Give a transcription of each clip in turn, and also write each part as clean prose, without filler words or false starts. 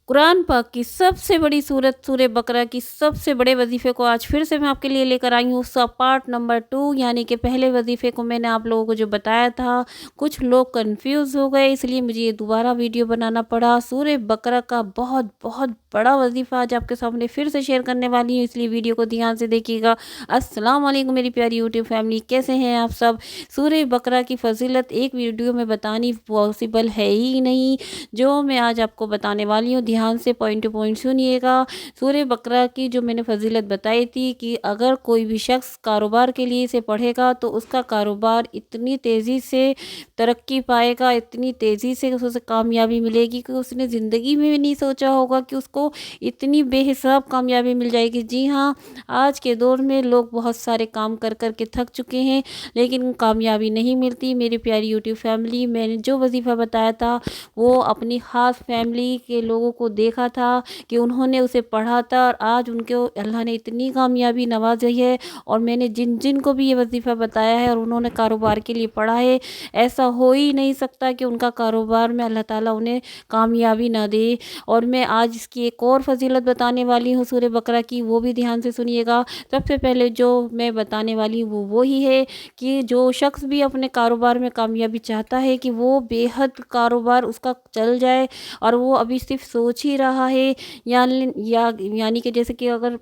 कुरान पाक की सबसे बड़ी सूरत सूरह बकरा की सबसे बड़े वजीफ़े को आज फिर से मैं आपके लिए लेकर आई हूँ। उसका पार्ट नंबर 2 यानी कि पहले वजीफ़े को मैंने आप लोगों को जो बताया था, कुछ लोग कंफ्यूज हो गए, इसलिए मुझे ये दोबारा वीडियो बनाना पड़ा। सूरह बकरा का बहुत बहुत बड़ा वजीफ़ा आज आपके सामने फिर से शेयर करने वाली हूँ, इसलिए वीडियो को ध्यान से देखिएगा। अस्सलाम वालेकुम मेरी प्यारी यूट्यूब फैमिली, कैसे हैं आप सब। सूरह बकरा की फजीलत एक वीडियो में बतानी पॉसिबल है ही नहीं, जो मैं आज आपको बताने वाली हूँ। ध्यान से पॉइंट टू पॉइंट सुनिएगा। सूरह बकरा की जो मैंने फजीलत बताई थी कि अगर कोई भी शख्स कारोबार के लिए इसे पढ़ेगा तो उसका कारोबार इतनी तेज़ी से तरक्की पाएगा, इतनी तेज़ी से उसे कामयाबी मिलेगी कि उसने ज़िंदगी में भी नहीं सोचा होगा कि उसको इतनी बेहिसाब कामयाबी मिल जाएगी। जी हाँ, आज के दौर में लोग बहुत सारे काम कर कर के थक चुके हैं, लेकिन कामयाबी नहीं मिलती। मेरी प्यारी यूट्यूब फैमिली, मैंने जो वजीफ़ा बताया था वो अपनी ख़ास फैमिली के लोगों को देखा था कि उन्होंने उसे पढ़ा था और आज उनको अल्लाह ने इतनी कामयाबी नवाजी है। और मैंने जिन जिन को भी ये वजीफ़ा बताया है और उन्होंने कारोबार के लिए पढ़ा है, ऐसा हो ही नहीं सकता कि उनका कारोबार में अल्लाह ताला उन्हें कामयाबी ना दे। और मैं आज इसकी एक और फजीलत बताने वाली हूँ सूरह बकरा की, वो भी ध्यान से सुनिएगा। सबसे पहले जो मैं बताने वाली हूँ वो ही है कि जो शख्स भी अपने कारोबार में कामयाबी चाहता है कि वो बेहद कारोबार उसका चल जाए और वो अभी सिर्फ सोच ही रहा है, यानी कि जैसे कि अगर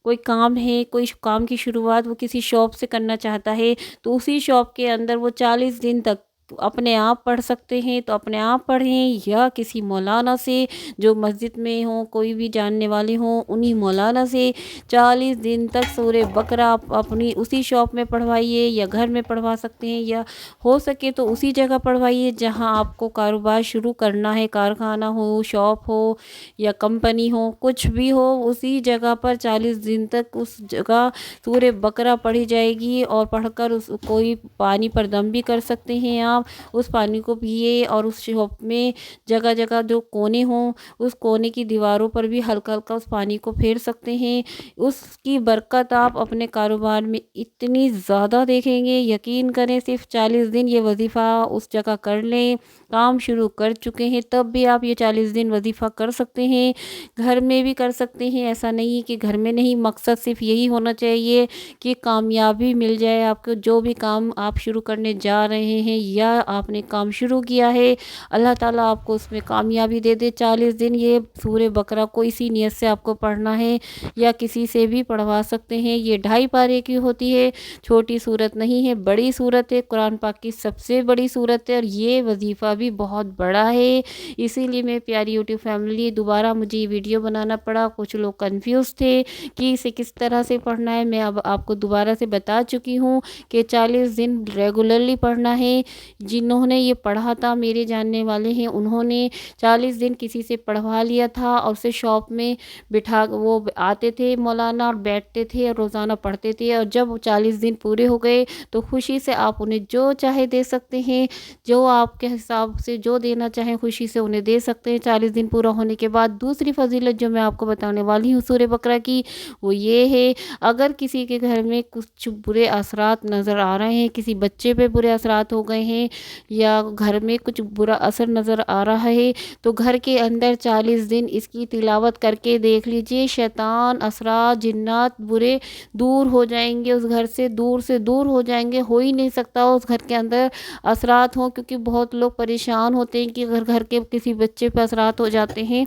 कोई काम है, कोई काम की शुरुआत वो किसी शॉप से करना चाहता है, तो उसी शॉप के अंदर वो 40 दिन तक अपने आप पढ़ सकते हैं तो अपने आप पढ़ें, या किसी मौलाना से जो मस्जिद में हो, कोई भी जानने वाले हों, उन्हीं मौलाना से 40 दिन तक सूरह बकरा आप अपनी उसी शॉप में पढ़वाइए, या घर में पढ़वा सकते हैं, या हो सके तो उसी जगह पढ़वाइए जहां आपको कारोबार शुरू करना है। कारखाना हो, शॉप हो या कंपनी हो, कुछ भी हो, उसी जगह पर 40 दिन तक उस जगह सूरह बकरा पढ़ी जाएगी। और पढ़कर उस कोई पानी पर दम भी कर सकते हैं आप, उस पानी को पिए। और उस शॉप में जगह जगह जो कोने हों, उस कोने की दीवारों पर भी हल्का हल्का उस पानी को फेर सकते हैं। उसकी बरकत आप अपने कारोबार में इतनी ज़्यादा देखेंगे, यकीन करें। सिर्फ 40 दिन ये वजीफ़ा उस जगह कर लें, काम शुरू कर चुके हैं तब भी आप ये 40 दिन वजीफ़ा कर सकते हैं। घर में भी कर सकते हैं, ऐसा नहीं है कि घर में नहीं। मकसद सिर्फ यही होना चाहिए कि कामयाबी मिल जाए आपको। जो भी काम आप शुरू करने जा रहे हैं या आपने काम शुरू किया है, अल्लाह ताला आपको उसमें कामयाबी दे दे। 40 दिन ये सूरह बकरा को इसी नियत से आपको पढ़ना है, या किसी से भी पढ़वा सकते हैं। ये 2.5 पारे की होती है, छोटी सूरत नहीं है, बड़ी सूरत है, कुरान पाक की सबसे बड़ी सूरत है। और ये वजीफ़ा भी बहुत बड़ा है, इसीलिए मेरी प्यारी यूट्यूब फैमिली दोबारा मुझे ये वीडियो बनाना पड़ा। कुछ लोग कंफ्यूज थे कि इसे किस तरह से पढ़ना है। मैं अब आपको दोबारा से बता चुकी हूँ कि 40 दिन रेगुलरली पढ़ना है। जिन्होंने ये पढ़ा था, मेरे जानने वाले हैं, उन्होंने 40 दिन किसी से पढ़वा लिया था और उसे शॉप में बिठा, वो आते थे मौलाना और बैठते थे और रोज़ाना पढ़ते थे। और जब 40 दिन पूरे हो गए तो खुशी से आप उन्हें जो चाहे दे सकते हैं, जो आपके हिसाब से जो देना चाहें खुशी से उन्हें दे सकते हैं 40 दिन पूरा होने के बाद। दूसरी फजीलत जो मैं आपको बताने वाली हूँ सूरह बकरा की, वो ये है, अगर किसी के घर में कुछ बुरे असरात नज़र आ रहे हैं, किसी बच्चे पे बुरे असरात हो गए हैं, या घर में कुछ बुरा असर नज़र आ रहा है, तो घर के अंदर 40 दिन इसकी तिलावत करके देख लीजिए। शैतान, असरात, जिन्नात बुरे दूर हो जाएंगे, उस घर से दूर हो जाएंगे। हो ही नहीं सकता उस घर के अंदर असरात हों, क्योंकि बहुत लोग परेशान होते हैं कि अगर घर के किसी बच्चे पर असरात हो जाते हैं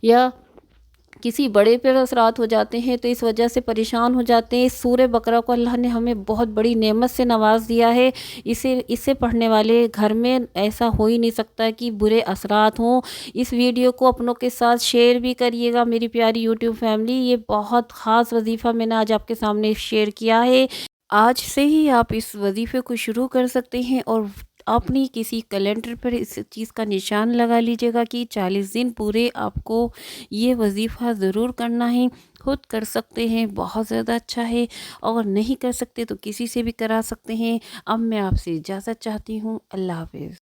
या किसी बड़े पर असरात हो जाते हैं तो इस वजह से परेशान हो जाते हैं। इस सूरह बकरा को अल्लाह ने हमें बहुत बड़ी नेमत से नवाज दिया है। इसे पढ़ने वाले घर में ऐसा हो ही नहीं सकता कि बुरे असरात हों। इस वीडियो को अपनों के साथ शेयर भी करिएगा मेरी प्यारी यूट्यूब फैमिली। ये बहुत ख़ास वजीफ़ा मैंने आज आपके सामने शेयर किया है। आज से ही आप इस वजीफ़े को शुरू कर सकते हैं और अपनी किसी कैलेंडर पर इस चीज़ का निशान लगा लीजिएगा कि 40 दिन पूरे आपको ये वजीफ़ा ज़रूर करना है। खुद कर सकते हैं, बहुत ज़्यादा अच्छा है, और नहीं कर सकते तो किसी से भी करा सकते हैं। अब मैं आपसे इजाज़त चाहती हूँ। अल्लाह हाफ़िज़।